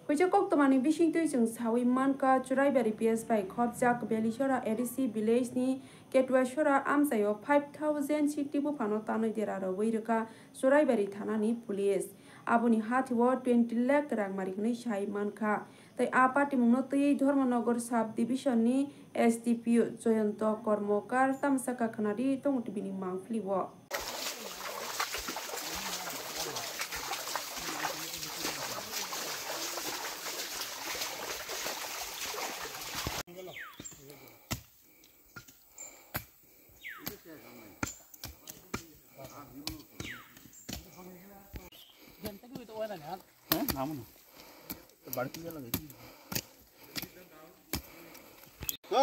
Kuja kok tomani bishing tu jeng sawi manka churai bari PS by khop jak belishora ADC village ni ketwashora amsayo 5000 city bu pano tanoi deraro wirka churai bari thana ni police aboni hatiwo 20 lakh rang marikni shai manka tai a party mungno tei Dharmanagar sub division ni SDPO Joyanto Kormokar tamsaka khanadi tongutibini mangfliwo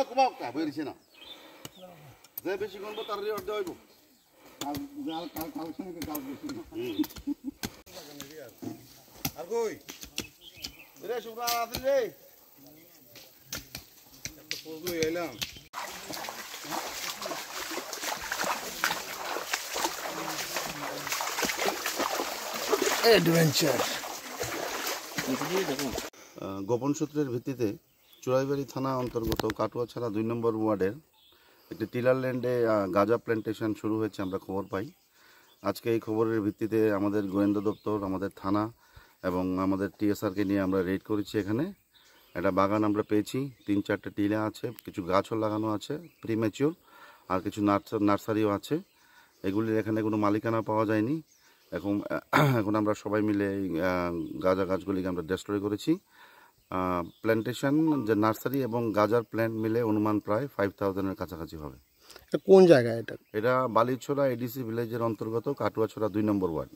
কুমাক বেরিয়েছে না যে বেশি গল্প তার অর্ধ হইব আর কই রে শুভ্রা আছে রে একটা পোজ লই আইলাম অ্যাডভেঞ্চার গোপন সূত্রের ভিত্তিতে চুরাইবাড়ি থানা অন্তর্গত কাটুয়াছড়া 2 নম্বর ওয়ার্ডের একটি টিলার ল্যান্ডে গাঁজা প্ল্যান্টেশন শুরু হয়েছে আমরা খবর পাই। আজকে এই খবরের ভিত্তিতে আমাদের গোয়েন্দা দপ্তর, আমাদের থানা এবং আমাদের টিএসআরকে নিয়ে আমরা রেড করেছি। এখানে একটা বাগান আমরা পেয়েছি, 3-4টা টিলা আছে, কিছু গাছও লাগানো আছে প্রিম্যাচিওর, আর কিছু নার্সারিও আছে। এগুলির এখানে কোনো মালিকানা পাওয়া যায়নি। এখন আমরা সবাই মিলে এই গাঁজা গাছগুলিকে আমরা ডেস্ট্রয় করেছি। প্ল্যান্টেশন যে নার্সারি এবং গাজার প্ল্যান্ট মিলে অনুমান প্রায় 5000-এর কাছাকাছি হবে। কোন জায়গায় এটা? এটা বালিছড়া এডিসি ভিলেজের অন্তর্গত কাটুয়াছড়া 2 নম্বর ওয়ার্ড।